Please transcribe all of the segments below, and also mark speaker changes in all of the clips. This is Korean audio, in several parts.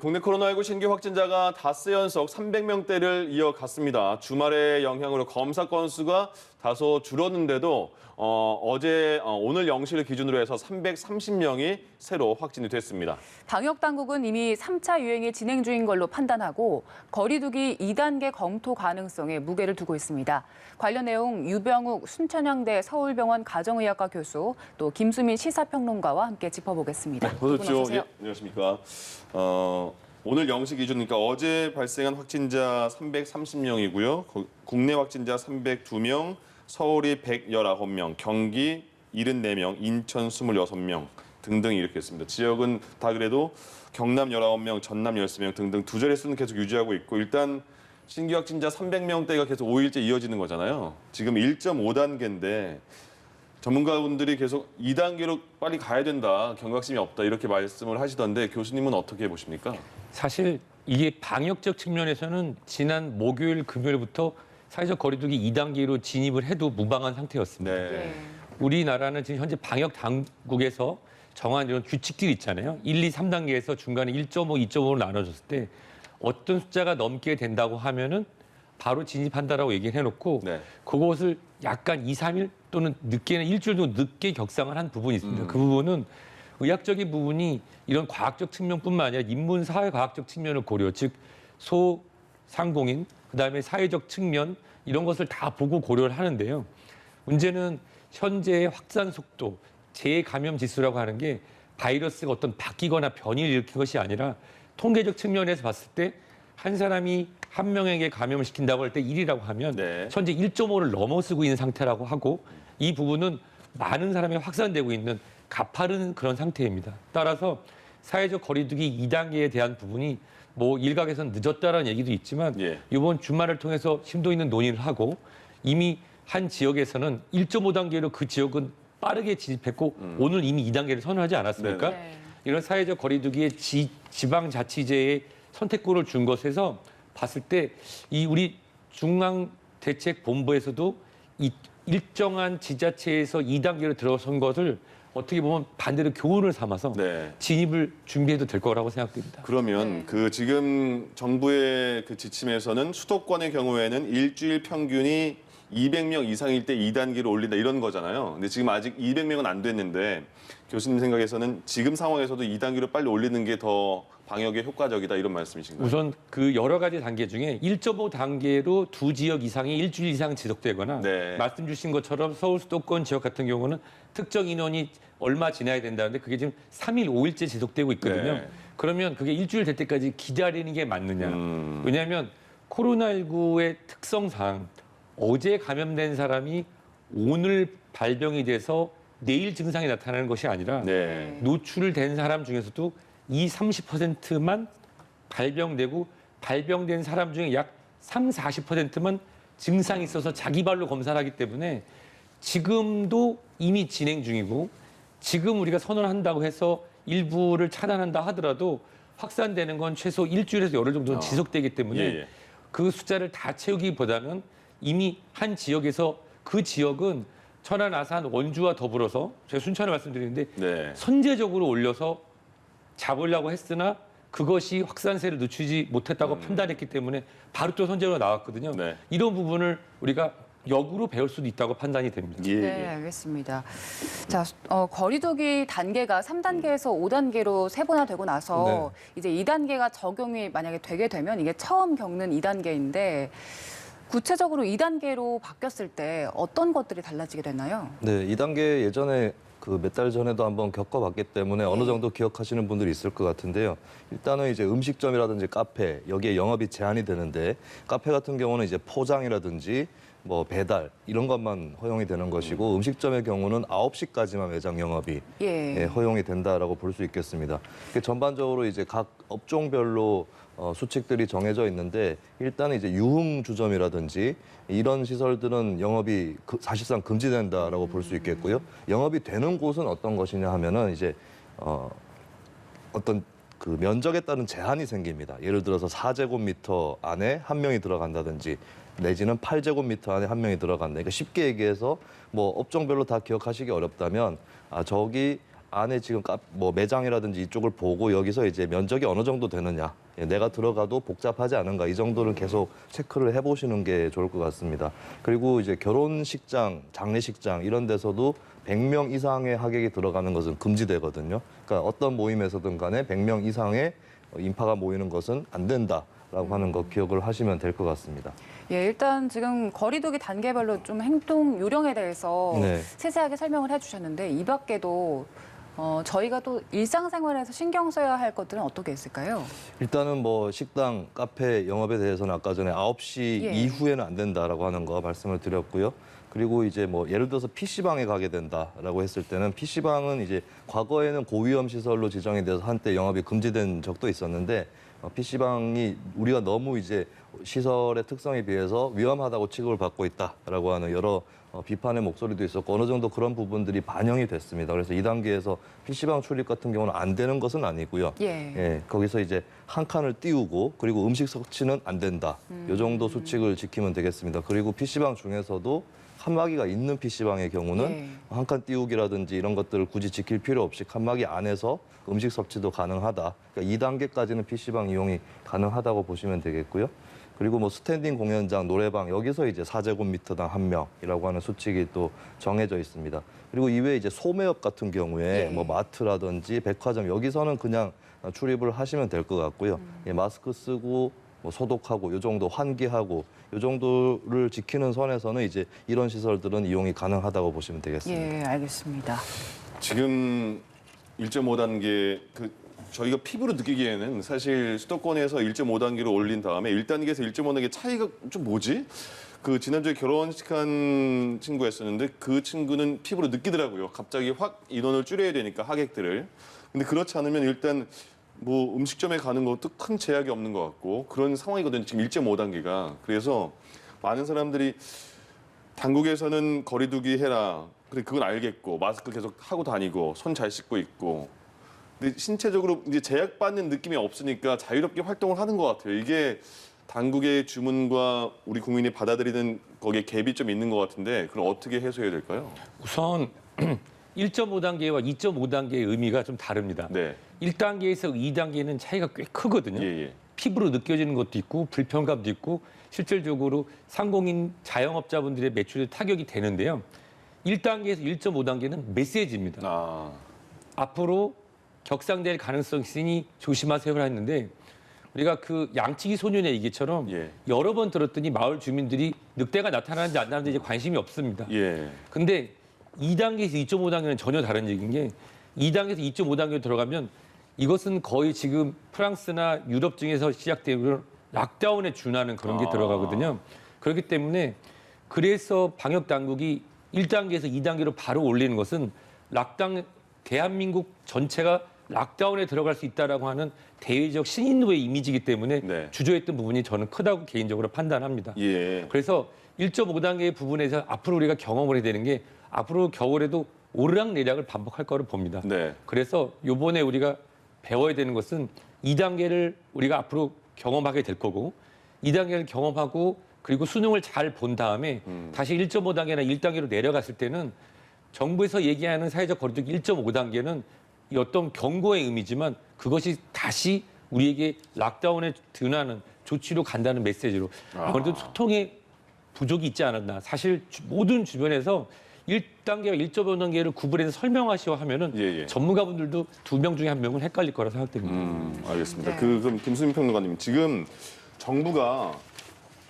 Speaker 1: 국내 코로나19 신규 확진자가 닷새 연속 300명대를 이어갔습니다. 주말의 영향으로 검사 건수가 다소 줄었는데도 오늘 0시를 기준으로 해서 330명이 새로 확진이 됐습니다.
Speaker 2: 방역 당국은 이미 3차 유행이 진행 중인 걸로 판단하고 거리두기 2단계 검토 가능성에 무게를 두고 있습니다. 관련 내용 유병욱 순천향대 서울병원 가정의학과 교수 또 김수민 시사평론가와 함께 짚어보겠습니다.
Speaker 1: 네, 어서 오십시오. 예, 안녕하십니까. 오늘 0시 기준이니까 어제 발생한 확진자 330명이고요. 국내 확진자 302명, 서울이 119명, 경기 74명, 인천 26명 등등 이렇게 있습니다. 지역은 다 그래도 경남 19명, 전남 13명 등등 두 자릿수는 계속 유지하고 있고 일단 신규 확진자 300명대가 계속 5일째 이어지는 거잖아요. 지금 1.5단계인데 전문가분들이 계속 2단계로 빨리 가야 된다, 경각심이 없다 이렇게 말씀을 하시던데 교수님은 어떻게 보십니까?
Speaker 3: 사실 이게 방역적 측면에서는 지난 목요일, 금요일부터 사회적 거리두기 2단계로 진입을 해도 무방한 상태였습니다.
Speaker 1: 네.
Speaker 3: 우리나라는 지금 현재 방역 당국에서 정한 이런 규칙들이 있잖아요. 1, 2, 3단계에서 중간에 1.5, 2.5로 나눠졌을 때 어떤 숫자가 넘게 된다고 하면은 바로 진입한다라고 얘기를 해놓고
Speaker 1: 네.
Speaker 3: 그것을 약간 2, 3일 또는 늦게는 일주일 정도 늦게 격상을 한 부분이 있습니다. 그 부분은 의학적인 부분이 이런 과학적 측면뿐만 아니라 인문 사회과학적 측면을 고려, 즉 소상공인, 그다음에 사회적 측면 이런 것을 다 보고 고려를 하는데요. 문제는 현재의 확산 속도, 재감염 지수라고 하는 게 바이러스가 어떤 바뀌거나 변이를 일으킨 것이 아니라 통계적 측면에서 봤을 때 한 사람이 한 명에게 감염을 시킨다고 할 때 1이라고 하면
Speaker 1: 네.
Speaker 3: 현재 1.5를 넘어서고 있는 상태라고 하고 이 부분은 많은 사람이 확산되고 있는 가파른 그런 상태입니다. 따라서 사회적 거리두기 2단계에 대한 부분이 뭐 일각에서는 늦었다라는 얘기도 있지만
Speaker 1: 예.
Speaker 3: 이번 주말을 통해서 심도 있는 논의를 하고 이미 한 지역에서는 1.5단계로 그 지역은 빠르게 진입했고 오늘 이미 2단계를 선언하지 않았습니까?
Speaker 2: 네.
Speaker 3: 이런 사회적 거리두기의 지방자치제의 선택권을 준 것에서 봤을 때 이 우리 중앙대책본부에서도 이 일정한 지자체에서 2단계로 들어선 것을 어떻게 보면 반대로 교훈을 삼아서
Speaker 1: 네.
Speaker 3: 진입을 준비해도 될 거라고 생각됩니다.
Speaker 1: 그러면
Speaker 2: 네.
Speaker 1: 그 지금 정부의 그 지침에서는 수도권의 경우에는 일주일 평균이 200명 이상일 때 2단계로 올린다 이런 거잖아요. 근데 지금 아직 200명은 안 됐는데 교수님 생각에서는 지금 상황에서도 2단계로 빨리 올리는 게 더 방역에 효과적이다 이런 말씀이신가요?
Speaker 3: 우선 그 여러 가지 단계 중에 1.5단계로 두 지역 이상이 일주일 이상 지속되거나
Speaker 1: 네.
Speaker 3: 말씀 주신 것처럼 서울 수도권 지역 같은 경우는 특정 인원이 얼마 지나야 된다는데 그게 지금 3일, 5일째 지속되고 있거든요.
Speaker 1: 네.
Speaker 3: 그러면 그게 일주일 될 때까지 기다리는 게 맞느냐. 왜냐하면 코로나19의 특성상 어제 감염된 사람이 오늘 발병이 돼서 내일 증상이 나타나는 것이 아니라
Speaker 1: 네.
Speaker 3: 노출된 사람 중에서도 30%만 발병되고 발병된 사람 중에 약 40%만 증상이 있어서 자기 발로 검사를 하기 때문에 지금도 이미 진행 중이고 지금 우리가 선언한다고 해서 일부를 차단한다 하더라도 확산되는 건 최소 일주일에서 열흘 정도는 지속되기 때문에
Speaker 1: 예.
Speaker 3: 그 숫자를 다 채우기보다는 이미 한 지역에서 그 지역은 천안, 아산, 원주와 더불어서 제가 순천을 말씀드리는데
Speaker 1: 네.
Speaker 3: 선제적으로 올려서 잡으려고 했으나 그것이 확산세를 늦추지 못했다고 판단했기 때문에 바로 또 선제로 나왔거든요.
Speaker 1: 네.
Speaker 3: 이런 부분을 우리가 역으로 배울 수도 있다고 판단이 됩니다.
Speaker 1: 예.
Speaker 2: 네, 알겠습니다. 자, 거리두기 단계가 3단계에서 5단계로 세분화되고 나서 이제 2단계가 적용이 만약에 되게 되면 이게 처음 겪는 2단계인데 구체적으로 2단계로 바뀌었을 때 어떤 것들이 달라지게 되나요?
Speaker 4: 네, 2단계 예전에 그 몇 달 전에도 한번 겪어봤기 때문에 어느 정도 기억하시는 분들이 있을 것 같은데요. 일단은 이제 음식점이라든지 카페, 여기에 영업이 제한이 되는데 카페 같은 경우는 이제 포장이라든지 뭐 배달 이런 것만 허용이 되는 것이고 음식점의 경우는 9시까지만 매장 영업이 허용이 된다라고 볼 수 있겠습니다. 전반적으로 이제 각 업종별로 수칙들이 정해져 있는데 일단은 이제 유흥주점이라든지 이런 시설들은 영업이 사실상 금지된다라고 볼 수 있겠고요. 영업이 되는 곳은 어떤 것이냐 하면은 이제 어떤 그 면적에 따른 제한이 생깁니다. 예를 들어서 4제곱미터 안에 한 명이 들어간다든지 내지는 8제곱미터 안에 한 명이 들어간다. 그러니까 쉽게 얘기해서 뭐 업종별로 다 기억하시기 어렵다면 저기 안에 지금 뭐 매장이라든지 이쪽을 보고 여기서 이제 면적이 어느 정도 되느냐, 내가 들어가도 복잡하지 않은가 이 정도는 계속 체크를 해보시는 게 좋을 것 같습니다. 그리고 이제 결혼식장, 장례식장 이런 데서도 100명 이상의 하객이 들어가는 것은 금지되거든요. 그러니까 어떤 모임에서든 간에 100명 이상의 인파가 모이는 것은 안 된다라고 하는 거 기억을 하시면 될 것 같습니다.
Speaker 2: 예, 일단 지금 거리두기 단계별로 좀 행동 요령에 대해서
Speaker 4: 네.
Speaker 2: 세세하게 설명을 해주셨는데 이 밖에도 저희가 또 일상생활에서 신경 써야 할 것들은 어떻게 있을까요?
Speaker 4: 일단은 뭐 식당, 카페 영업에 대해서는 아까 전에 9시
Speaker 2: 예.
Speaker 4: 이후에는 안 된다라고 하는 거 말씀을 드렸고요. 그리고 이제 뭐 예를 들어서 PC방에 가게 된다라고 했을 때는 PC방은 이제 과거에는 고위험 시설로 지정이 돼서 한때 영업이 금지된 적도 있었는데 PC방이 우리가 너무 이제 시설의 특성에 비해서 위험하다고 취급을 받고 있다라고 하는 여러 비판의 목소리도 있었고 어느 정도 그런 부분들이 반영이 됐습니다. 그래서 2단계에서 PC방 출입 같은 경우는 안 되는 것은 아니고요.
Speaker 2: 예.
Speaker 4: 거기서 이제 한 칸을 띄우고 그리고 음식 섭취는 안 된다. 이 정도 수칙을 지키면 되겠습니다. 그리고 PC방 중에서도 칸막이가 있는 PC방의 경우는
Speaker 2: 예.
Speaker 4: 한 칸 띄우기라든지 이런 것들을 굳이 지킬 필요 없이 칸막이 안에서 음식 섭취도 가능하다. 그러니까 2단계까지는 PC방 이용이 가능하다고 보시면 되겠고요. 그리고 뭐 스탠딩 공연장, 노래방 여기서 이제 4제곱미터당 1명이라고 하는 수칙이 또 정해져 있습니다. 그리고 이외에 이제 소매업 같은 경우에
Speaker 2: 예.
Speaker 4: 뭐 마트라든지 백화점 여기서는 그냥 출입을 하시면 될 것 같고요. 예, 마스크 쓰고 뭐 소독하고 요 정도 환기하고 요 정도를 지키는 선에서는 이제 이런 시설들은 이용이 가능하다고 보시면 되겠습니다.
Speaker 2: 예, 알겠습니다.
Speaker 1: 지금 1.5단계 저희가 피부로 느끼기에는 사실 수도권에서 1.5단계로 올린 다음에 1단계에서 1.5단계 차이가 좀 뭐지? 지난주에 결혼식한 친구였었는데 그 친구는 피부로 느끼더라고요. 갑자기 확 인원을 줄여야 되니까 하객들을. 근데 그렇지 않으면 일단 뭐 음식점에 가는 것도 큰 제약이 없는 것 같고 그런 상황이거든요. 지금 1.5단계가. 그래서 많은 사람들이 당국에서는 거리두기 해라. 그래 그건 알겠고 마스크 계속 하고 다니고 손 잘 씻고 있고. 근데 신체적으로 이제 제약받는 느낌이 없으니까 자유롭게 활동을 하는 것 같아요. 이게 당국의 주문과 우리 국민이 받아들이는 거기에 갭이 좀 있는 것 같은데 그럼 어떻게 해소해야 될까요?
Speaker 3: 우선 1.5단계와 2.5단계의 의미가 좀 다릅니다.
Speaker 1: 네.
Speaker 3: 1단계에서 2단계는 차이가 꽤 크거든요.
Speaker 1: 예.
Speaker 3: 피부로 느껴지는 것도 있고 불편감도 있고 실질적으로 상공인 자영업자분들의 매출에 타격이 되는데요. 1단계에서 1.5단계는 메시지입니다.
Speaker 1: 아.
Speaker 3: 앞으로 격상될 가능성이 있으니 조심하세요라 했는데 우리가 그 양치기 소년의 얘기처럼
Speaker 1: 예.
Speaker 3: 여러 번 들었더니 마을 주민들이 늑대가 나타나는지 안 나는지 이제 관심이 없습니다.
Speaker 1: 예.
Speaker 3: 근데 2단계에서 2.5단계는 전혀 다른 얘기인 게 2단계에서 2.5단계로 들어가면 이것은 거의 지금 프랑스나 유럽 중에서 시작되는 락다운에 준하는 그런 게 들어가거든요. 그렇기 때문에 그래서 방역 당국이 1단계에서 2단계로 바로 올리는 것은 대한민국 전체가 락다운에 들어갈 수 있다라고 하는 대외적 신인도의 이미지이기 때문에
Speaker 1: 네.
Speaker 3: 주저했던 부분이 저는 크다고 개인적으로 판단합니다.
Speaker 1: 예.
Speaker 3: 그래서 1.5단계의 부분에서 앞으로 우리가 경험을 해야 되는 게 앞으로 겨울에도 오르락내락을 반복할 거를 봅니다.
Speaker 1: 네.
Speaker 3: 그래서 이번에 우리가 배워야 되는 것은 2단계를 우리가 앞으로 경험하게 될 거고 2단계를 경험하고 그리고 수능을 잘 본 다음에 다시 1.5단계나 1단계로 내려갔을 때는 정부에서 얘기하는 사회적 거리두기 1.5단계는 이 어떤 경고의 의미지만 그것이 다시 우리에게 락다운에 둔하는 조치로 간다는 메시지로 아무래도 소통의 부족이 있지 않았나. 사실 모든 주변에서 1단계와 1.5단계를 구분해서 설명하시오 하면은
Speaker 1: 예.
Speaker 3: 전문가분들도 2명 중에 1명은 헷갈릴 거라 생각됩니다.
Speaker 1: 알겠습니다.
Speaker 2: 네.
Speaker 1: 그럼 김수민 평론가님, 지금 정부가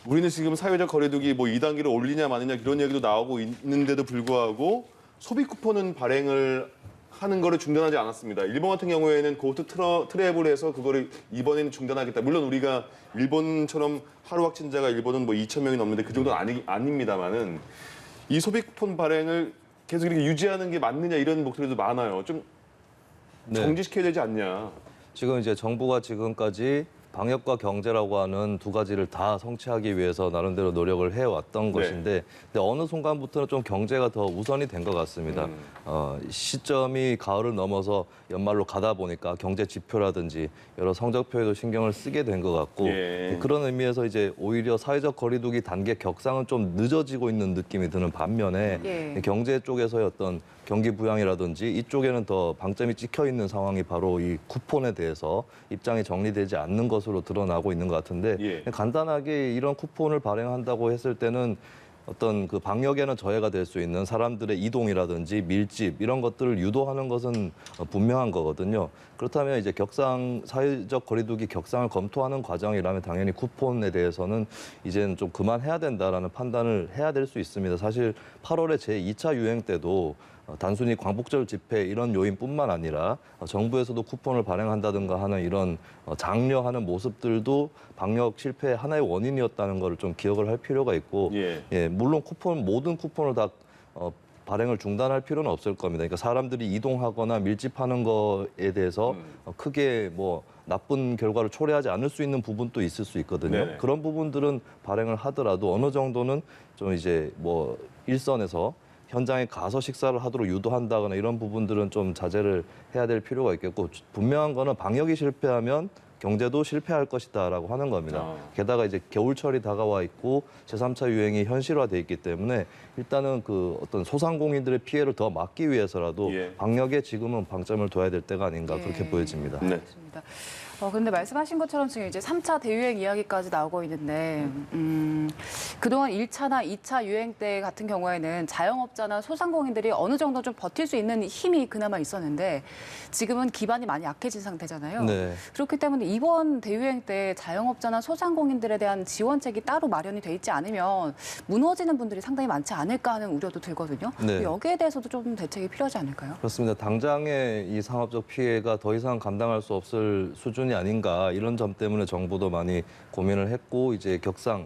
Speaker 1: 우리는 지금 사회적 거리두기 뭐 2단계로 올리냐 마느냐 이런 얘기도 나오고 있는데도 불구하고 소비 쿠폰은 발행을 하는 거를 중단하지 않았습니다. 일본 같은 경우에는 고트 트랩을 해서 그거를 이번에는 중단하겠다. 물론 우리가 일본처럼 하루 확진자가 일본은 뭐 2,000명이 넘는데 그 정도는 아닙니다만은 이 소비 쿠폰 발행을 계속 이렇게 유지하는 게 맞느냐 이런 목소리도 많아요. 좀
Speaker 4: 네.
Speaker 1: 정지시켜야 되지 않냐.
Speaker 4: 지금 이제 정부가 지금까지 방역과 경제라고 하는 두 가지를 다 성취하기 위해서 나름대로 노력을 해왔던 것인데 근데 어느 순간부터는 좀 경제가 더 우선이 된 것 같습니다. 시점이 가을을 넘어서 연말로 가다 보니까 경제 지표라든지 여러 성적표에도 신경을 쓰게 된 것 같고
Speaker 1: 예.
Speaker 4: 그런 의미에서 이제 오히려 사회적 거리두기 단계 격상은 좀 늦어지고 있는 느낌이 드는 반면에
Speaker 2: 예.
Speaker 4: 경제 쪽에서의 어떤 경기 부양이라든지 이쪽에는 더 방점이 찍혀 있는 상황이 바로 이 쿠폰에 대해서 입장이 정리되지 않는 것으로 드러나고 있는 것 같은데
Speaker 1: 예.
Speaker 4: 간단하게 이런 쿠폰을 발행한다고 했을 때는 어떤 그 방역에는 저해가 될 수 있는 사람들의 이동이라든지 밀집 이런 것들을 유도하는 것은 분명한 거거든요. 그렇다면 이제 사회적 거리두기 격상을 검토하는 과정이라면 당연히 쿠폰에 대해서는 이제는 좀 그만해야 된다라는 판단을 해야 될 수 있습니다. 사실 8월에 제2차 유행 때도 단순히 광복절 집회 이런 요인뿐만 아니라 정부에서도 쿠폰을 발행한다든가 하는 이런 장려하는 모습들도 방역 실패의 하나의 원인이었다는 것을 좀 기억을 할 필요가 있고
Speaker 1: 예.
Speaker 4: 물론 모든 쿠폰을 다 발행을 중단할 필요는 없을 겁니다. 그러니까 사람들이 이동하거나 밀집하는 거에 대해서 크게 뭐 나쁜 결과를 초래하지 않을 수 있는 부분도 있을 수 있거든요.
Speaker 1: 네네.
Speaker 4: 그런 부분들은 발행을 하더라도 어느 정도는 좀 이제 뭐 일선에서 현장에 가서 식사를 하도록 유도한다거나 이런 부분들은 좀 자제를 해야 될 필요가 있겠고 분명한 거는 방역이 실패하면 경제도 실패할 것이다라고 하는 겁니다. 게다가 이제 겨울철이 다가와 있고 제3차 유행이 현실화돼 있기 때문에 일단은 그 어떤 소상공인들의 피해를 더 막기 위해서라도
Speaker 1: 예.
Speaker 4: 방역에 지금은 방점을 둬야 될 때가 아닌가
Speaker 2: 예.
Speaker 4: 그렇게 보여집니다.
Speaker 1: 네.
Speaker 2: 그렇습니다. 근데 말씀하신 것처럼 지금 이제 3차 대유행 이야기까지 나오고 있는데, 그동안 1차나 2차 유행 때 같은 경우에는 자영업자나 소상공인들이 어느 정도 좀 버틸 수 있는 힘이 그나마 있었는데, 지금은 기반이 많이 약해진 상태잖아요.
Speaker 4: 네.
Speaker 2: 그렇기 때문에 이번 대유행 때 자영업자나 소상공인들에 대한 지원책이 따로 마련이 돼 있지 않으면 무너지는 분들이 상당히 많지 않을까 하는 우려도 들거든요.
Speaker 4: 네.
Speaker 2: 여기에 대해서도 좀 대책이 필요하지 않을까요?
Speaker 4: 그렇습니다. 당장의 이 상업적 피해가 더 이상 감당할 수 없을 수준이 아닌가 이런 점 때문에 정부도 많이 고민을 했고 이제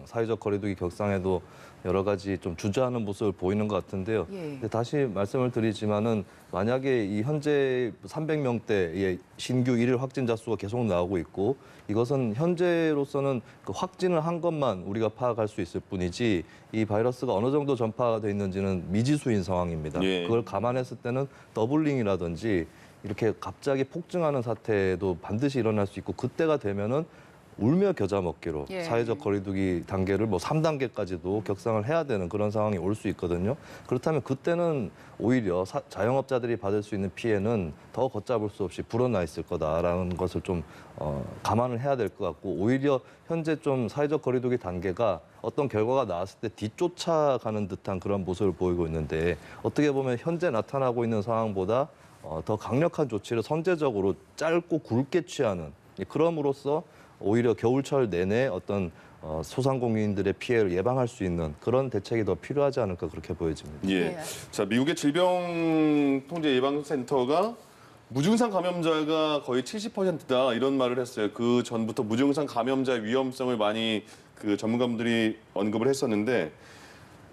Speaker 4: 사회적 거리두기 격상에도 여러 가지 좀 주저하는 모습을 보이는 것 같은데요.
Speaker 2: 예.
Speaker 4: 근데 다시 말씀을 드리지만은 만약에 이 현재 300명대의 신규 일일 확진자 수가 계속 나오고 있고 이것은 현재로서는 그 확진을 한 것만 우리가 파악할 수 있을 뿐이지 이 바이러스가 어느 정도 전파가 돼 있는지는 미지수인 상황입니다.
Speaker 1: 예.
Speaker 4: 그걸 감안했을 때는 더블링이라든지 이렇게 갑자기 폭증하는 사태도 반드시 일어날 수 있고 그때가 되면은 울며 겨자 먹기로
Speaker 2: 예.
Speaker 4: 사회적 거리두기 단계를 뭐 3단계까지도 격상을 해야 되는 그런 상황이 올 수 있거든요. 그렇다면 그때는 오히려 자영업자들이 받을 수 있는 피해는 더 걷잡을 수 없이 불어나 있을 거다라는 것을 좀 감안을 해야 될 것 같고 오히려 현재 좀 사회적 거리두기 단계가 어떤 결과가 나왔을 때 뒤쫓아가는 듯한 그런 모습을 보이고 있는데 어떻게 보면 현재 나타나고 있는 상황보다 더 강력한 조치를 선제적으로 짧고 굵게 취하는 그럼으로써 오히려 겨울철 내내 어떤 소상공인들의 피해를 예방할 수 있는 그런 대책이 더 필요하지 않을까 그렇게 보여집니다.
Speaker 1: 예.
Speaker 2: 네.
Speaker 1: 자, 미국의 질병통제예방센터가 무증상 감염자가 거의 70%다 이런 말을 했어요. 그 전부터 무증상 감염자의 위험성을 많이 그 전문가분들이 언급을 했었는데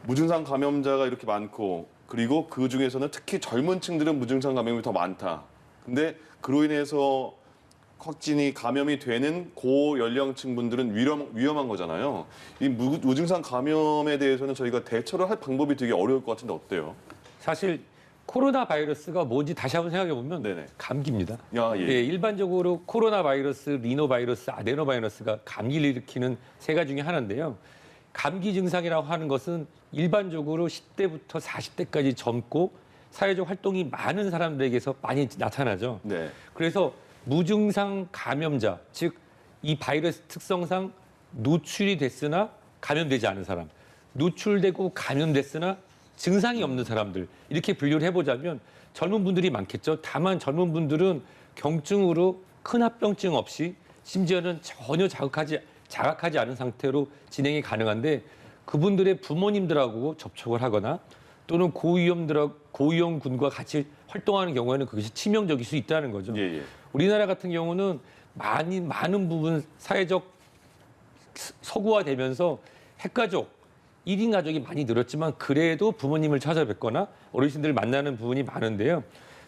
Speaker 1: 무증상 감염자가 이렇게 많고 그리고 그 중에서는 특히 젊은 층들은 무증상 감염이 더 많다. 근데 그로 인해서 확진이 감염이 되는 고연령층 분들은 위험한 거잖아요. 이 무증상 감염에 대해서는 저희가 대처를 할 방법이 되게 어려울 것 같은데 어때요?
Speaker 3: 사실 코로나 바이러스가 뭔지 다시 한번 생각해 보면
Speaker 1: 네네.
Speaker 3: 감기입니다.
Speaker 1: 야, 예.
Speaker 3: 예, 일반적으로 코로나 바이러스, 리노 바이러스, 아데노 바이러스가 감기를 일으키는 세 가지 중에 하나인데요. 감기 증상이라고 하는 것은 일반적으로 10대부터 40대까지 젊고 사회적 활동이 많은 사람들에게서 많이 나타나죠.
Speaker 1: 네.
Speaker 3: 그래서 무증상 감염자, 즉 이 바이러스 특성상 노출이 됐으나 감염되지 않은 사람, 노출되고 감염됐으나 증상이 없는 사람들 이렇게 분류를 해보자면 젊은 분들이 많겠죠. 다만 젊은 분들은 경증으로 큰 합병증 없이 심지어는 전혀 자각하지 않은 상태로 진행이 가능한데 그분들의 부모님들하고 접촉을 하거나 또는 고위험군과 같이 활동하는 경우에는 그것이 치명적일 수 있다는 거죠.
Speaker 1: 예, 예.
Speaker 3: 우리나라 같은 경우는 많은 부분 사회적 서구화되면서 핵가족, 1인 가족이 많이 늘었지만 그래도 부모님을 찾아뵙거나 어르신들을 만나는 부분이 많은데요.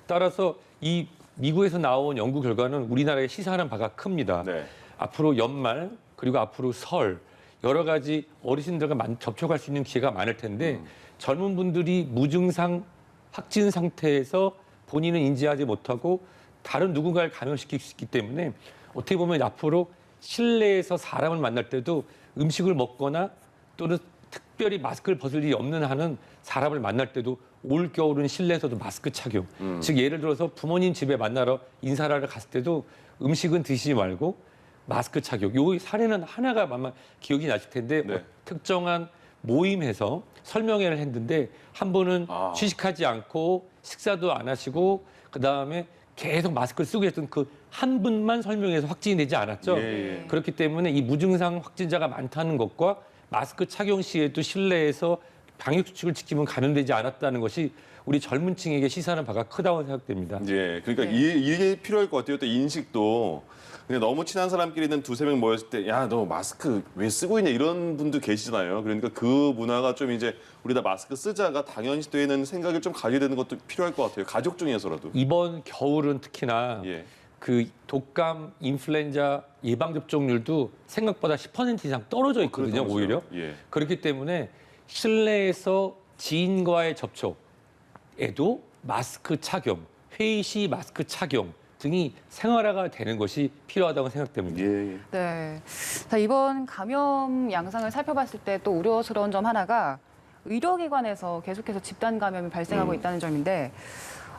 Speaker 3: 따라서 이 미국에서 나온 연구 결과는 우리나라에 시사하는 바가 큽니다.
Speaker 1: 네.
Speaker 3: 앞으로 연말 그리고 앞으로 설 여러 가지 어르신들과 접촉할 수 있는 기회가 많을 텐데 젊은 분들이 무증상 확진 상태에서 본인은 인지하지 못하고 다른 누군가를 감염시킬 수 있기 때문에 어떻게 보면 앞으로 실내에서 사람을 만날 때도 음식을 먹거나 또는 특별히 마스크를 벗을 일이 없는 한은 사람을 만날 때도 올 겨울은 실내에서도 마스크 착용. 즉 예를 들어서 부모님 집에 만나러 인사를 하러 갔을 때도 음식은 드시지 말고 마스크 착용. 요 사례는 하나가 아마 기억이 나실 텐데
Speaker 1: 네.
Speaker 3: 특정한 모임에서 설명회를 했는데 한 분은 취식하지 않고 식사도 안 하시고 그다음에 계속 마스크를 쓰고 있던 그 한 분만 설명해서 확진이 되지 않았죠.
Speaker 1: 예.
Speaker 3: 그렇기 때문에 이 무증상 확진자가 많다는 것과 마스크 착용 시에도 실내에서 방역 수칙을 지키면 감염되지 않았다는 것이 우리 젊은 층에게 시사하는 바가 크다고 생각됩니다.
Speaker 1: 예, 그러니까
Speaker 2: 네.
Speaker 1: 이게 필요할 것 같아요. 또 인식도 근데 너무 친한 사람끼리는 두세 명 모였을 때, 야, 너 마스크 왜 쓰고 있냐 이런 분도 계시잖아요. 그러니까 그 문화가 좀 이제 우리 다 마스크 쓰자가 당연시 되는 생각을 좀 가지게 되는 것도 필요할 것 같아요. 가족 중에서라도.
Speaker 3: 이번 겨울은 특히나
Speaker 1: 예.
Speaker 3: 그 독감, 인플루엔자 예방 접종률도 생각보다 10% 이상 떨어져 있거든요.
Speaker 1: 그렇다면서요.
Speaker 3: 오히려.
Speaker 1: 예.
Speaker 3: 그렇기 때문에 실내에서 지인과의 접촉에도 마스크 착용, 회의 시 마스크 착용 등이 생활화가 되는 것이 필요하다고 생각됩니다.
Speaker 1: 예.
Speaker 2: 네. 자, 이번 감염 양상을 살펴봤을 때 또 우려스러운 점 하나가 의료기관에서 계속해서 집단 감염이 발생하고 있다는 점인데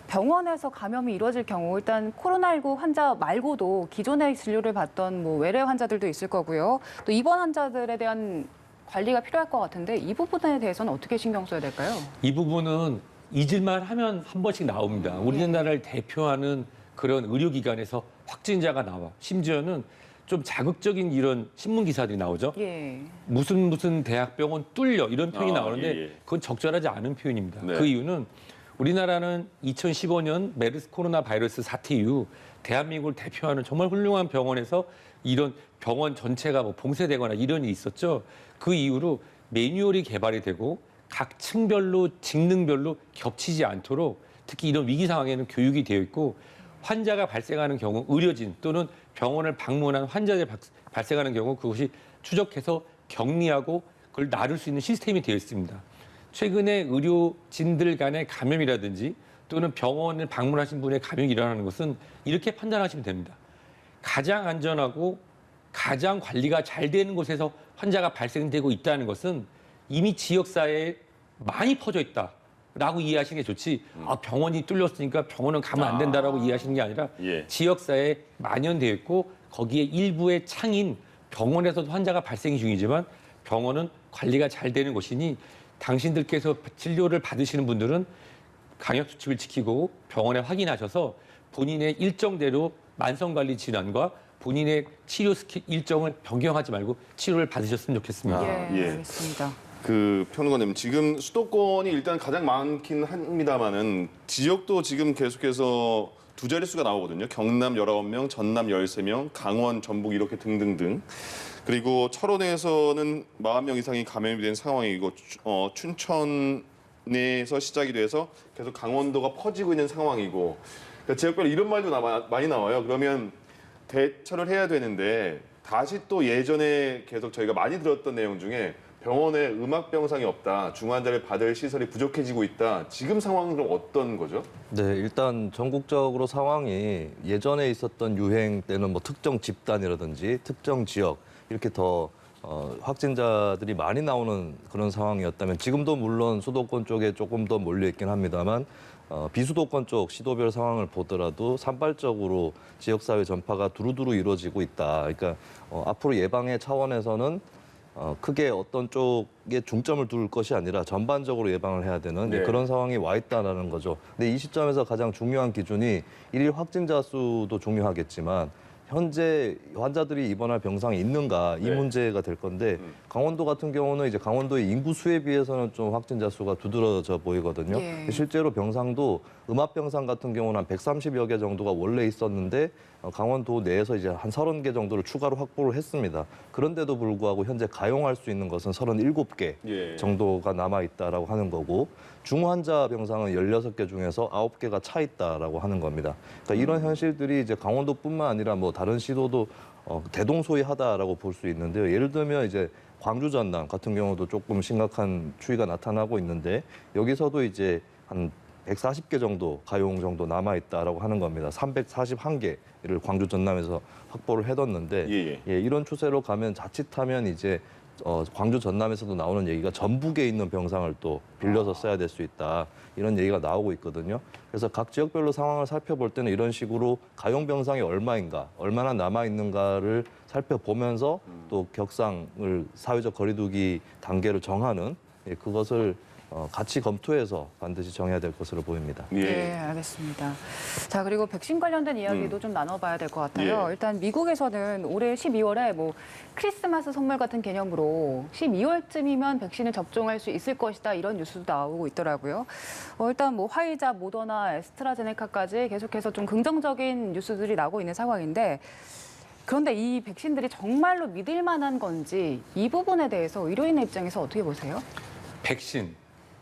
Speaker 2: 병원에서 감염이 이루어질 경우 일단 코로나19 환자 말고도 기존에 진료를 받던 뭐 외래 환자들도 있을 거고요. 또 입원 환자들에 대한 관리가 필요할 것 같은데 이 부분에 대해서는 어떻게 신경 써야 될까요?
Speaker 3: 이 부분은 잊을만 하면 한 번씩 나옵니다. 우리나라를 대표하는 그런 의료기관에서 확진자가 나와. 심지어는 좀 자극적인 이런 신문 기사들이 나오죠.
Speaker 2: 예.
Speaker 3: 무슨 대학병원 뚫려 이런 표현이 나오는데
Speaker 1: 예, 예.
Speaker 3: 그건 적절하지 않은 표현입니다.
Speaker 1: 네.
Speaker 3: 그 이유는 우리나라는 2015년 메르스 코로나 바이러스 사태 이후 대한민국을 대표하는 정말 훌륭한 병원에서 이런 병원 전체가 뭐 봉쇄되거나 이런 일이 있었죠. 그 이후로 매뉴얼이 개발이 되고 각 층별로 직능별로 겹치지 않도록 특히 이런 위기 상황에는 교육이 되어 있고 환자가 발생하는 경우 의료진 또는 병원을 방문한 환자들 발생하는 경우 그것이 추적해서 격리하고 그걸 나눌 수 있는 시스템이 되어 있습니다. 최근에 의료진들 간의 감염이라든지 또는 병원을 방문하신 분의 감염이 일어나는 것은 이렇게 판단하시면 됩니다. 가장 안전하고 가장 관리가 잘 되는 곳에서 환자가 발생되고 있다는 것은 이미 지역사회에 많이 퍼져 있다라고 이해하시는 게 좋지 병원이 뚫렸으니까 병원은 가면 안 된다라고 이해하시는 게 아니라
Speaker 1: 예.
Speaker 3: 지역사회에 만연되어 있고 거기에 일부의 창인 병원에서도 환자가 발생 중이지만 병원은 관리가 잘 되는 곳이니 당신들께서 진료를 받으시는 분들은 방역 수칙을 지키고 병원에 확인하셔서 본인의 일정대로 만성관리 질환과 본인의 치료 일정을 변경하지 말고 치료를 받으셨으면 좋겠습니다.
Speaker 1: 예.
Speaker 2: 알겠습니다.
Speaker 1: 그 평론가님 지금 수도권이 일단 가장 많긴 합니다만은 지역도 지금 계속해서 두 자릿수가 나오거든요. 경남 19명, 전남 13명, 강원, 전북 이렇게 등등등. 그리고 철원에서는 40명 이상이 감염이 된 상황이고 춘천에서 시작이 돼서 계속 강원도가 퍼지고 있는 상황이고 그러니까 지역별로 이런 말도 많이 나와요. 그러면 대처를 해야 되는데 다시 또 예전에 계속 저희가 많이 들었던 내용 중에 병원에 음압병상이 없다, 중환자를 받을 시설이 부족해지고 있다. 지금 상황은 그럼 어떤 거죠?
Speaker 4: 네, 일단 전국적으로 상황이 예전에 있었던 유행 때는 뭐 특정 집단이라든지 특정 지역 이렇게 더 확진자들이 많이 나오는 그런 상황이었다면 지금도 물론 수도권 쪽에 조금 더 몰려 있긴 합니다만 비수도권 쪽 시도별 상황을 보더라도 산발적으로 지역사회 전파가 두루두루 이루어지고 있다. 그러니까 앞으로 예방의 차원에서는 크게 어떤 쪽에 중점을 둘 것이 아니라 전반적으로 예방을 해야 되는
Speaker 1: 네.
Speaker 4: 그런 상황이 와 있다는 거죠. 근데 이 시점에서 가장 중요한 기준이 일일 확진자 수도 중요하겠지만 현재 환자들이 입원할 병상이 있는가 이
Speaker 1: 네.
Speaker 4: 문제가 될 건데 강원도 같은 경우는 이제 강원도의 인구 수에 비해서는 좀 확진자 수가 두드러져 보이거든요.
Speaker 2: 예.
Speaker 4: 실제로 병상도 음압병상 같은 경우는 한 130여 개 정도가 원래 있었는데 강원도 내에서 이제 한 30개 정도를 추가로 확보를 했습니다. 그런데도 불구하고 현재 가용할 수 있는 것은 37개
Speaker 1: 예.
Speaker 4: 정도가 남아 있다라고 하는 거고 중환자 병상은 16개 중에서 9개가 차 있다라고 하는 겁니다. 그러니까 이런 현실들이 이제 강원도뿐만 아니라 뭐 다른 시도도 대동소이하다라고 볼 수 있는데요. 예를 들면 이제 광주 전남 같은 경우도 조금 심각한 추이가 나타나고 있는데 여기서도 이제 한 140개 정도 가용 정도 남아 있다라고 하는 겁니다. 341개를 광주 전남에서 확보를 해뒀는데 이런 추세로 가면 자칫하면 이제 광주 전남에서도 나오는 얘기가 전북에 있는 병상을 또 빌려서 써야 될 수 있다 이런 얘기가 나오고 있거든요. 그래서 각 지역별로 상황을 살펴볼 때는 이런 식으로 가용 병상이 얼마인가, 얼마나 남아 있는가를 살펴보면서 또 격상을 사회적 거리두기 단계를 정하는 그것을 같이 검토해서 반드시 정해야 될 것으로 보입니다.
Speaker 2: 네, 알겠습니다. 자, 그리고 백신 관련된 이야기도 좀 나눠봐야 될 것 같아요. 일단 미국에서는 올해 12월에 뭐 크리스마스 선물 같은 개념으로 12월쯤이면 백신을 접종할 수 있을 것이다 이런 뉴스도 나오고 있더라고요. 일단 뭐 화이자, 모더나, 에스트라제네카까지 계속해서 좀 긍정적인 뉴스들이 나오고 있는 상황인데 그런데 이 백신들이 정말로 믿을 만한 건지 이 부분에 대해서 의료인의 입장에서 어떻게 보세요?
Speaker 3: 백신,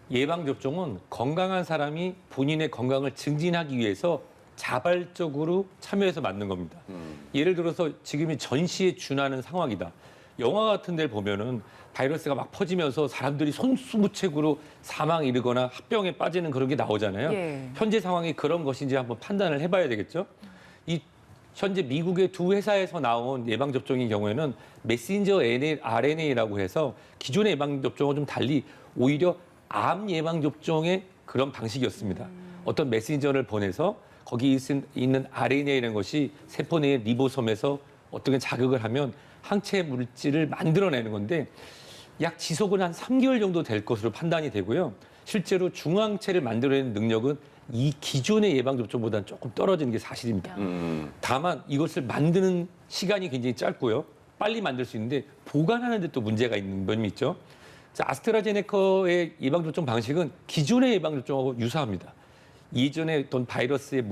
Speaker 3: 예방접종은 건강한 사람이 본인의 건강을 증진하기 위해서 자발적으로 참여해서 맞는 겁니다. 예를 들어서 지금이 전시에 준하는 상황이다. 영화 같은 데를 보면은 바이러스가 막 퍼지면서 사람들이 손수무책으로 사망에 이르거나 합병에 빠지는 그런 게 나오잖아요.
Speaker 2: 예.
Speaker 3: 현재 상황이 그런 것인지 한번 판단을 해봐야 되겠죠. 이 현재 미국의 두 회사에서 나온 예방접종인 경우에는 메신저 RNA라고 해서 기존의 예방접종과 좀 달리 오히려 암 예방접종의 그런 방식이었습니다. 어떤 메신저를 보내서 거기 있는 RNA라는 것이 세포 내의 리보솜에서 어떻게 자극을 하면 항체 물질을 만들어내는 건데 약 지속은 한 3개월 정도 될 것으로 판단이 되고요. 실제로 중항체를 만들어내는 능력은 이 기존의 예방접종보다는 조금 떨어지는 게 사실입니다. 다만 이것을 만드는 시간이 굉장히 짧고요. 빨리 만들 수 있는데 보관하는 데 또 문제가 있는 면이 있죠. 자, 아스트라제네카의 예방접종 방식은 기존의 예방접종하고 유사합니다. 예전에 어떤 바이러스의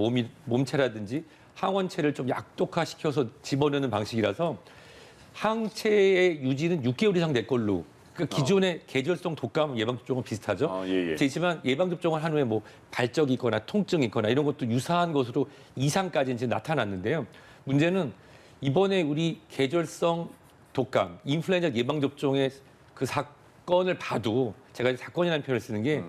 Speaker 3: 몸체라든지 항원체를 좀 약독화시켜서 집어넣는 방식이라서 항체의 유지는 6개월 이상 될 걸로 그러니까 기존의 계절성 독감 예방접종은 비슷하죠. 그렇지만 예방접종을 한 후에 뭐 발적이 있거나 통증이 있거나 이런 것도 유사한 것으로 이상까지 이제 나타났는데요. 문제는 이번에 우리 계절성 독감, 인플루엔자 예방접종의 그 사건을 봐도 제가 이제 사건이라는 표현을 쓰는 게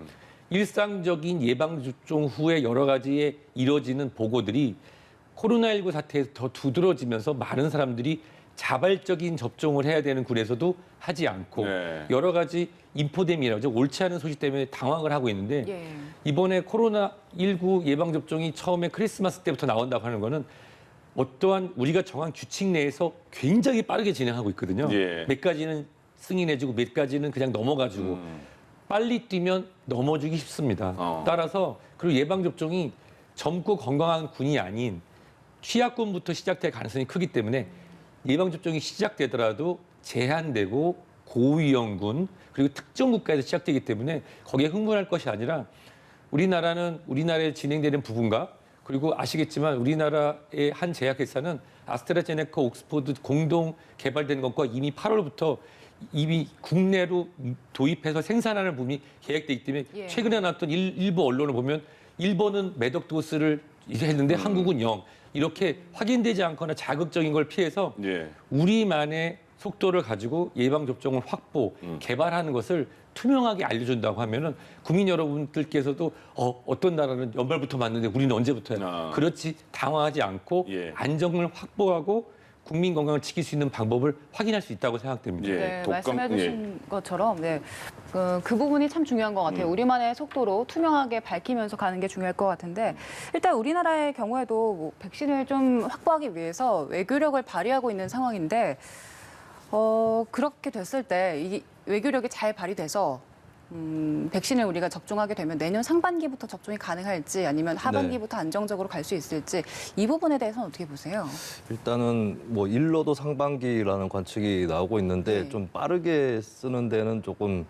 Speaker 3: 일상적인 예방접종 후에 여러 가지에 이뤄지는 보고들이 코로나19 사태에서 더 두드러지면서 많은 사람들이 자발적인 접종을 해야 되는 군에서도 하지 않고 여러 가지 인포데미라고 옳지 않은 소식 때문에 당황을 하고 있는데 이번에 코로나19 예방접종이 처음에 크리스마스 때부터 나온다고 하는 거는 어떠한 우리가 정한 규칙 내에서 굉장히 빠르게 진행하고 있거든요. 몇 가지는 승인해주고 몇 가지는 그냥 넘어가지고 빨리 뛰면 넘어지기 쉽습니다. 따라서 그리고 예방접종이 젊고 건강한 군이 아닌 취약군부터 시작될 가능성이 크기 때문에 예방접종이 시작되더라도 제한되고 고위험군 그리고 특정 국가에서 시작되기 때문에 거기에 흥분할 것이 아니라 우리나라에 진행되는 부분과 그리고 아시겠지만 우리나라의 한 제약회사는 아스트라제네카, 옥스포드 공동 개발된 것과 이미 8월부터 이미 국내로 도입해서 생산하는 부분이 계획돼 있기 때문에 최근에 나왔던 일부 언론을 보면 일본은 매덕 도스를 했는데 한국은 0. 이렇게 확인되지 않거나 자극적인 걸 피해서 우리만의 속도를 가지고 예방접종을 확보, 개발하는 것을 투명하게 알려준다고 하면은 국민 여러분들께서도 어떤 나라는 연말부터 맞는데 우리는 언제부터야? 그렇지 당황하지 않고 안정을 확보하고 국민 건강을 지킬 수 있는 방법을 확인할 수 있다고 생각됩니다.
Speaker 2: 네, 말씀해 주신 것처럼 그 부분이 참 중요한 것 같아요. 우리만의 속도로 투명하게 밝히면서 가는 게 중요할 것 같은데 일단 우리나라의 경우에도 뭐 백신을 좀 확보하기 위해서 외교력을 발휘하고 있는 상황인데 그렇게 됐을 때 이 외교력이 잘 발휘돼서 백신을 우리가 접종하게 되면 내년 상반기부터 접종이 가능할지 아니면 하반기부터 안정적으로 갈 수 있을지 이 부분에 대해서는 어떻게 보세요?
Speaker 4: 일단은 뭐 일로도 상반기라는 관측이 나오고 있는데 좀 빠르게 쓰는 데는 조금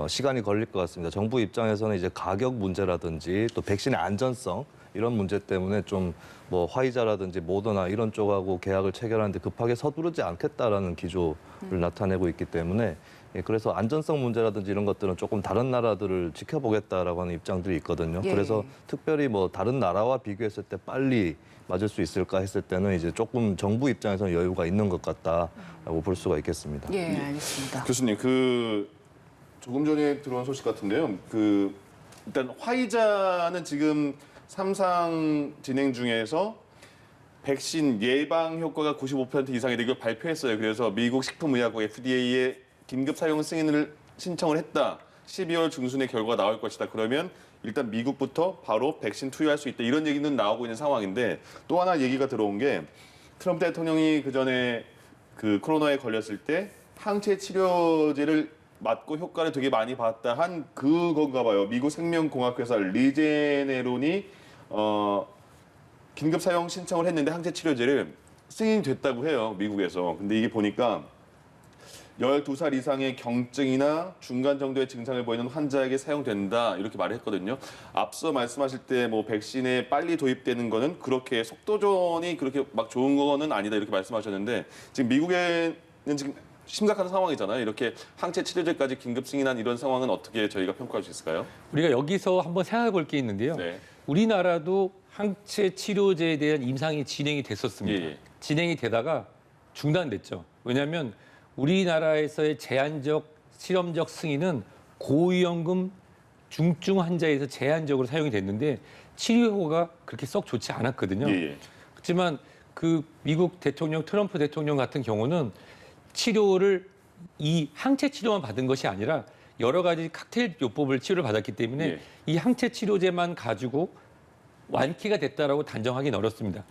Speaker 4: 시간이 걸릴 것 같습니다. 정부 입장에서는 이제 가격 문제라든지 또 백신의 안전성 이런 문제 때문에 좀 뭐 화이자라든지 모더나 이런 쪽하고 계약을 체결하는데 급하게 서두르지 않겠다라는 기조를 나타내고 있기 때문에 그래서 안전성 문제라든지 이런 것들은 조금 다른 나라들을 지켜보겠다라고 하는 입장들이 있거든요.
Speaker 2: 예.
Speaker 4: 그래서 특별히 뭐 다른 나라와 비교했을 때 빨리 맞을 수 있을까 했을 때는 이제 조금 정부 입장에서는 여유가 있는 것 같다라고 볼 수가 있겠습니다.
Speaker 2: 예, 알겠습니다.
Speaker 1: 교수님, 조금 전에 들어온 소식 같은데요. 일단 화이자는 지금 3상 진행 중에서 백신 예방 효과가 95% 이상이다 이걸 발표했어요. 그래서 미국 식품의약국 FDA에 긴급 사용 승인을 신청을 했다. 12월 중순에 결과가 나올 것이다. 그러면 일단 미국부터 바로 백신 투여할 수 있다. 이런 얘기는 나오고 있는 상황인데 또 하나 얘기가 들어온 게 트럼프 대통령이 그전에 코로나에 걸렸을 때 항체 치료제를 맞고 효과를 되게 많이 봤다 한 그건가 봐요. 미국 생명공학회사 리제네론이 긴급 사용 신청을 했는데 항체 치료제를 승인이 됐다고 해요. 미국에서. 근데 이게 보니까 12살 이상의 경증이나 중간 정도의 증상을 보이는 환자에게 사용된다 이렇게 말을 했거든요. 앞서 말씀하실 때 뭐 백신에 빨리 도입되는 거는 그렇게 속도전이 그렇게 막 좋은 거는 아니다 이렇게 말씀하셨는데 지금 미국에는 지금 심각한 상황이잖아요. 이렇게 항체 치료제까지 긴급 승인한 이런 상황은 어떻게 저희가 평가할 수 있을까요?
Speaker 3: 우리가 여기서 한번 생각해 볼 게 있는데요.
Speaker 1: 네.
Speaker 3: 우리나라도 항체 치료제에 대한 임상이 진행이 됐었습니다.
Speaker 1: 예.
Speaker 3: 진행이 되다가 중단됐죠. 왜냐하면 우리나라에서의 제한적 실험적 승인은 고위험군 중증 환자에서 제한적으로 사용이 됐는데 치료 효과가 그렇게 썩 좋지 않았거든요.
Speaker 1: 예.
Speaker 3: 그렇지만 미국 대통령 트럼프 대통령 같은 경우는 치료를 이 항체 치료만 받은 것이 아니라 여러 가지 칵테일 요법을 치료를 받았기 때문에
Speaker 1: 예.
Speaker 3: 이 항체 치료제만 가지고 완쾌가 됐다라고 단정하기는 어렵습니다.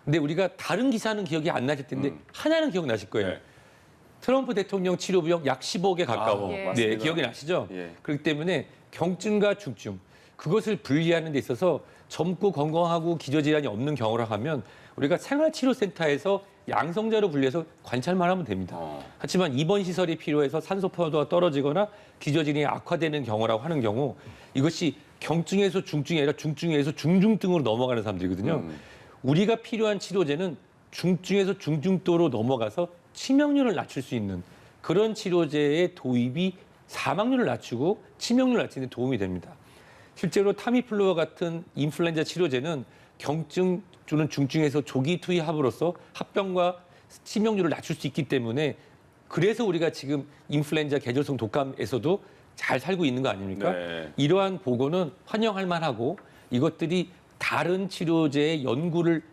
Speaker 3: 근데 우리가 다른 기사는 기억이 안 나실 텐데 하나는 기억나실 거예요.
Speaker 1: 네.
Speaker 3: 트럼프 대통령 치료비용 약 15억에 가까워.
Speaker 2: 예.
Speaker 3: 네,
Speaker 1: 맞습니다.
Speaker 3: 기억이 나시죠?
Speaker 1: 예.
Speaker 3: 그렇기 때문에 경증과 중증 그것을 분리하는 데 있어서 젊고 건강하고 기저질환이 없는 경우라 하면 우리가 생활치료센터에서 양성자로 분리해서 관찰만 하면 됩니다. 하지만 입원 시설이 필요해서 산소 포도가 떨어지거나 기저질환이 악화되는 경우라고 하는 경우 이것이 경증에서 중증이 아니라 중증에서 중증등으로 넘어가는 사람들이거든요. 우리가 필요한 치료제는 중증에서 중증도로 넘어가서 치명률을 낮출 수 있는 그런 치료제의 도입이 사망률을 낮추고 치명률을 낮추는 데 도움이 됩니다. 실제로 타미플루와 같은 인플루엔자 치료제는 경증 주는 중증에서 조기 투입함으로써 합병과 치명률을 낮출 수 있기 때문에 그래서 우리가 지금 인플루엔자 계절성 독감에서도 잘 살고 있는 거 아닙니까?
Speaker 1: 네.
Speaker 3: 이러한 보고는 환영할 만하고 이것들이 다른 치료제의 연구를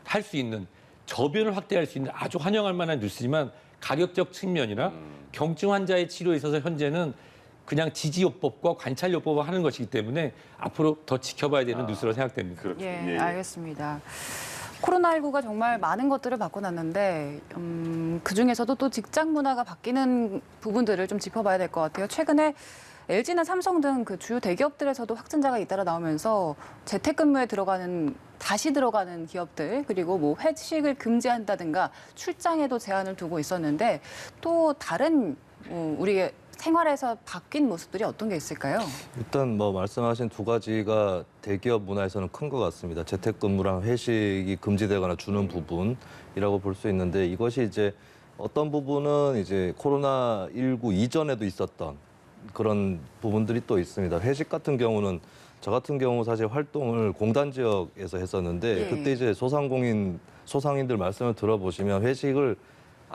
Speaker 3: 할 수 있는 저변을 확대할 수 있는 아주 환영할 만한 뉴스지만 가격적 측면이나 경증 환자의 치료에 있어서 현재는 그냥 지지요법과 관찰요법을 하는 것이기 때문에 앞으로 더 지켜봐야 되는 뉴스로 생각됩니다.
Speaker 1: 그렇죠.
Speaker 2: 예, 알겠습니다. 코로나19가 정말 많은 것들을 바꿔놨는데 그중에서도 또 직장 문화가 바뀌는 부분들을 좀 짚어봐야 될 것 같아요. 최근에 LG나 삼성 등 그 주요 대기업들에서도 확진자가 잇따라 나오면서 재택근무에 다시 들어가는 기업들 그리고 뭐 회식을 금지한다든가 출장에도 제한을 두고 있었는데 또 다른 우리의 생활에서 바뀐 모습들이 어떤 게 있을까요?
Speaker 4: 일단 뭐 말씀하신 두 가지가 대기업 문화에서는 큰 것 같습니다. 재택근무랑 회식이 금지되거나 주는 부분이라고 볼 수 있는데 이것이 이제 어떤 부분은 이제 코로나19 이전에도 있었던 그런 부분들이 또 있습니다. 회식 같은 경우는 저 같은 경우 사실 활동을 공단 지역에서 했었는데
Speaker 2: 예.
Speaker 4: 그때 이제 소상인들 말씀을 들어보시면 회식을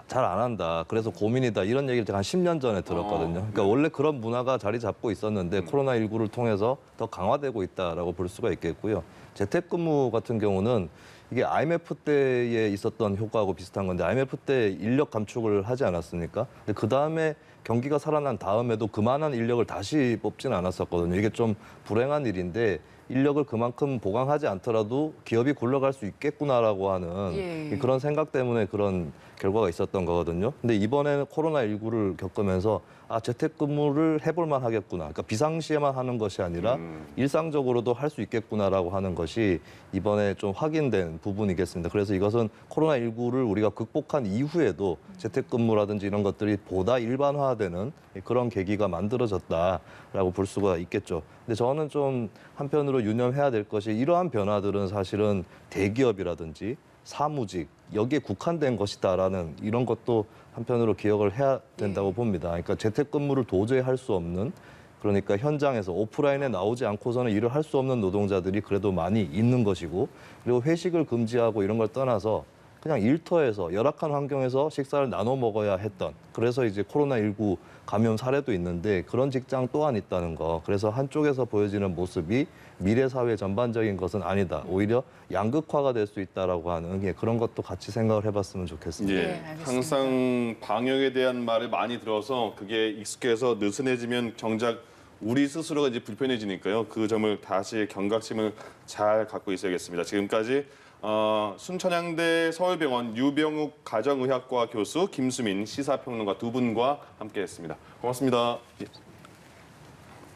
Speaker 4: 잘 안 한다. 그래서 고민이다. 이런 얘기를 제가 한 10년 전에 들었거든요. 그러니까 원래 그런 문화가 자리 잡고 있었는데 코로나19를 통해서 더 강화되고 있다라고 볼 수가 있겠고요. 재택근무 같은 경우는 이게 IMF 때에 있었던 효과하고 비슷한 건데 IMF 때 인력 감축을 하지 않았습니까? 근데 그 다음에 경기가 살아난 다음에도 그만한 인력을 다시 뽑지는 않았었거든요. 이게 좀 불행한 일인데 인력을 그만큼 보강하지 않더라도 기업이 굴러갈 수 있겠구나라고 하는
Speaker 2: 예.
Speaker 4: 그런 생각 때문에 그런 결과가 있었던 거거든요. 근데 이번에는 코로나19를 겪으면서 재택근무를 해볼만 하겠구나. 그러니까 비상시에만 하는 것이 아니라 일상적으로도 할 수 있겠구나라고 하는 것이 이번에 좀 확인된 부분이겠습니다. 그래서 이것은 코로나19를 우리가 극복한 이후에도 재택근무라든지 이런 것들이 보다 일반화되는 그런 계기가 만들어졌다라고 볼 수가 있겠죠. 근데 저는 좀 한편으로 유념해야 될 것이 이러한 변화들은 사실은 대기업이라든지 사무직 여기에 국한된 것이다라는 이런 것도 한편으로 기억을 해야 된다고 봅니다. 그러니까 재택근무를 도저히 할 수 없는 그러니까 현장에서 오프라인에 나오지 않고서는 일을 할 수 없는 노동자들이 그래도 많이 있는 것이고 그리고 회식을 금지하고 이런 걸 떠나서 그냥 일터에서 열악한 환경에서 식사를 나눠 먹어야 했던 그래서 이제 코로나19 감염 사례도 있는데 그런 직장 또한 있다는 거. 그래서 한쪽에서 보여지는 모습이 미래 사회 전반적인 것은 아니다. 오히려 양극화가 될 수 있다라고 하는 그런 것도 같이 생각을 해봤으면 좋겠습니다.
Speaker 1: 예,
Speaker 2: 네, 알겠습니다.
Speaker 1: 항상 방역에 대한 말을 많이 들어서 그게 익숙해서 느슨해지면 정작 우리 스스로가 이제 불편해지니까요. 그 점을 다시 경각심을 잘 갖고 있어야겠습니다. 지금까지 순천향대 서울병원 유병욱 가정의학과 교수 김수민 시사평론가 두 분과 함께했습니다. 고맙습니다. 예.